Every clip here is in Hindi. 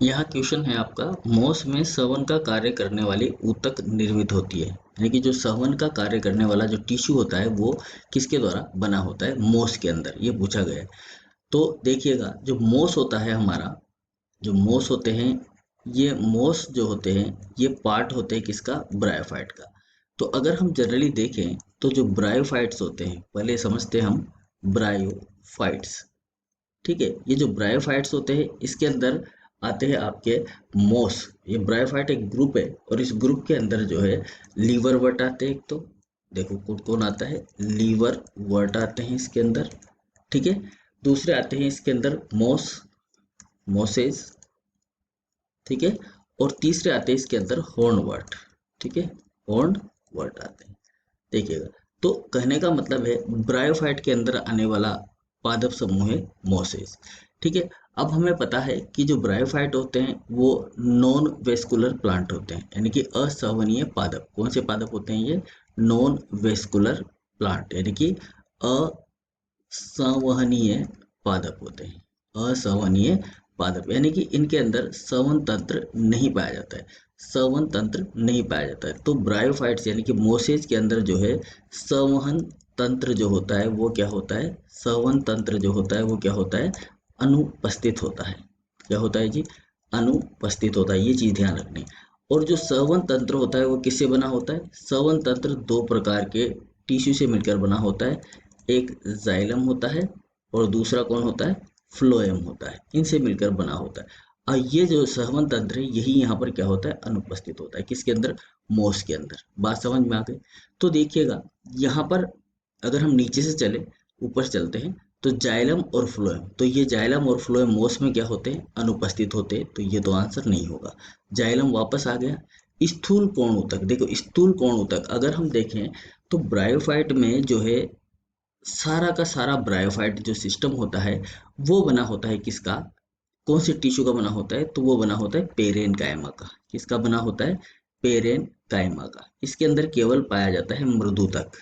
यहाँ क्वेश्चन है आपका, मोस में संवन का कार्य करने वाली ऊतक निर्मित होती है, यानी कि जो संवन का कार्य करने वाला जो टिश्यू होता है वो किसके द्वारा बना होता है, मोस के अंदर, ये पूछा गया है। तो देखिएगा, जो मोस होता है हमारा, जो मोस होते हैं, ये मोस जो होते हैं ये पार्ट होते हैं किसका, ब्रायोफाइट का। तो अगर हम जनरली देखें तो जो ब्रायोफाइट्स होते हैं, पहले समझते हैं हम ब्रायोफाइट्स। ठीक है, ये जो ब्रायोफाइट्स होते हैं इसके अंदर आते हैं आपके मोस। ये ब्रायोफाइट एक ग्रुप है और इस ग्रुप के अंदर जो है लीवर वर्ट आते हैं। एक तो देखो कौन कौन आता है, लीवर वर्ट आते हैं इसके अंदर। ठीक है, दूसरे आते हैं इसके अंदर मोसेस। ठीक है, और तीसरे आते हैं इसके अंदर हॉर्न वर्ट। ठीक है, हॉर्न वर्ट आते हैं। देखिएगा, तो कहने का मतलब है ब्रायोफाइट के अंदर आने वाला पादप समूह है मोसेस। ठीक है, अब हमें पता है कि जो ब्रायोफाइट होते हैं वो नॉन वेस्कुलर प्लांट होते हैं, यानी कि असंवहनीय पादप। कौन से पादप होते हैं ये, नॉन वेस्कुलर प्लांट, यानी कि असंवहनीय पादप होते हैं। असंवहनीय पादप यानी कि इनके अंदर संवहन तंत्र नहीं पाया जाता है, संवहन तंत्र नहीं पाया जाता है। तो ब्रायोफाइट्स यानी कि मोसेज के अंदर जो है संवहन तंत्र जो होता है वो क्या होता है, संवहन तंत्र जो होता है वो क्या होता है, अनुपस्थित होता है। क्या होता है जी, अनुपस्थित होता है, ये चीज ध्यान रखनी। और जो संवहन तंत्र होता है वो किससे बना होता है, संवहन तंत्र दो प्रकार के टिश्यू से मिलकर बना होता है। एक जाइलम होता है और दूसरा कौन होता है, फ्लोएम होता है। इनसे मिलकर बना होता है। और ये जो संवहन तंत्र है यही यहाँ पर क्या होता है, अनुपस्थित होता है। किसके अंदर, मोस के अंदर। बात समझ में आ गई। तो देखिएगा यहाँ पर अगर हम नीचे से चले ऊपर चलते हैं तो जाइलम और फ्लोएम, तो ये जाइलम और फ्लोएम मोस में क्या होते हैं, अनुपस्थित होते हैं। तो ये तो आंसर नहीं होगा। जाइलम वापस आ गया। स्थूल कोण ऊतक, देखो स्थूल कोण ऊतक अगर हम देखें तो ब्रायोफाइट में जो है सारा का सारा ब्रायोफाइट जो सिस्टम होता है वो बना होता है किसका, कौन से टिश्यू का बना होता है, तो वो बना होता है पेरेनकाइमा का। किसका बना होता है, पेरेनकाइमा का। इसके अंदर केवल पाया जाता है मृदुतक।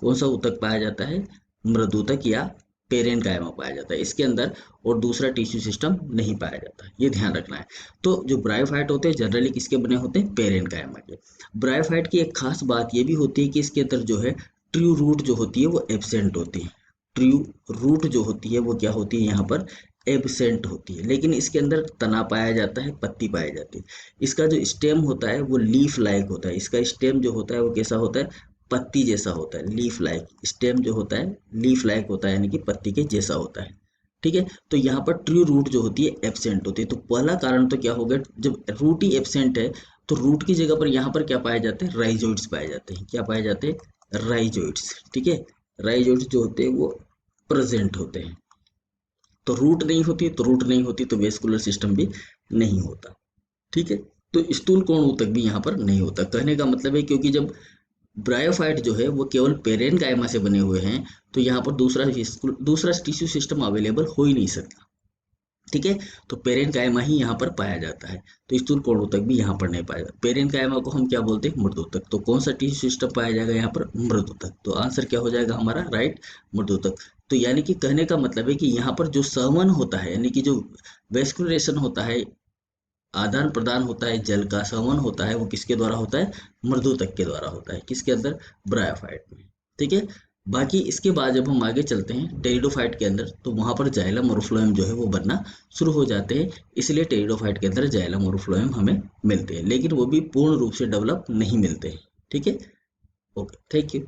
कौन सा ऊतक पाया जाता है, मृदुतक या पेरेनकाइमा पाया जाता है इसके अंदर, और दूसरा टिश्यू सिस्टम नहीं पाया जाता, ये ध्यान रखना है। तो जो ब्रायोफाइट होते हैं जनरली किसके बने होते हैं, पेरेनकाइमा के। ब्रायोफाइट की एक खास बात ये भी होती है कि इसके अंदर जो है ट्रू रूट जो होती है वो एब्सेंट होती है। ट्रू रूट जो होती है वो क्या होती है, यहाँ पर एब्सेंट होती है। लेकिन इसके अंदर तना पाया जाता है, पत्ती पाई जाती है। इसका जो स्टेम होता है वो लीफ लाइक होता है। इसका स्टेम जो होता है वो कैसा होता है, पत्ती जैसा होता है, लीफ लाइक। स्टेम जो होता है लीफ लाइक होता है, यानी कि पत्ती के जैसा होता है। ठीक है, तो यहाँ पर ट्रू रूट जो होती है एब्सेंट होती है। तो पहला कारण तो क्या होगा, जब रूट ही एब्सेंट है तो रूट की जगह पर यहाँ पर क्या पाए जाते हैं, राइजोइड्स पाए जाते हैं। क्या पाए जाते हैं, राइजोइड्स। ठीक है, राइजोइड्स जो होते हैं वो प्रेजेंट होते हैं। तो रूट नहीं होती, तो रूट नहीं होती तो वेस्कुलर सिस्टम भी नहीं होता। ठीक है, तो स्थूल कोण ऊतक भी यहाँ पर नहीं होता। कहने का मतलब है क्योंकि जब ब्रायोफाइट जो है वो केवल पेरेनकाइमा से बने हुए हैं तो यहाँ पर दूसरा टिश्यू सिस्टम अवेलेबल हो ही नहीं सकता। ठीक है, तो पेरेनकाइमा ही यहाँ पर पाया जाता है। तो स्थूल कोण ऊतक भी यहाँ पर नहीं पाया जाता। पेरेनकाइमा को हम क्या बोलते हैं, मृदुतक। तो कौन सा टिश्यू सिस्टम पाया जाएगा यहाँ पर, मृदुतक। तो आंसर क्या हो जाएगा हमारा, राइट, मृदुतक। तो यानी कि कहने का मतलब है कि यहाँ पर जो संवहन होता है, यानी कि जो वेस्कुलेशन होता है, आदान प्रदान होता है, जल का संवहन होता है, वो किसके द्वारा होता है, मृदुतक के द्वारा होता है। किसके अंदर, ब्रायोफाइट में। ठीक है, बाकी इसके बाद जब हम आगे चलते हैं टेरिडोफाइट के अंदर तो वहां पर जाइलम और फ्लोएम जो है वो बनना शुरू हो जाते हैं। इसलिए टेरिडोफाइट के अंदर जाइलम और फ्लोएम हमें मिलते हैं, लेकिन वो भी पूर्ण रूप से डेवलप नहीं मिलते हैं। ठीक है, ओके, थैंक यू।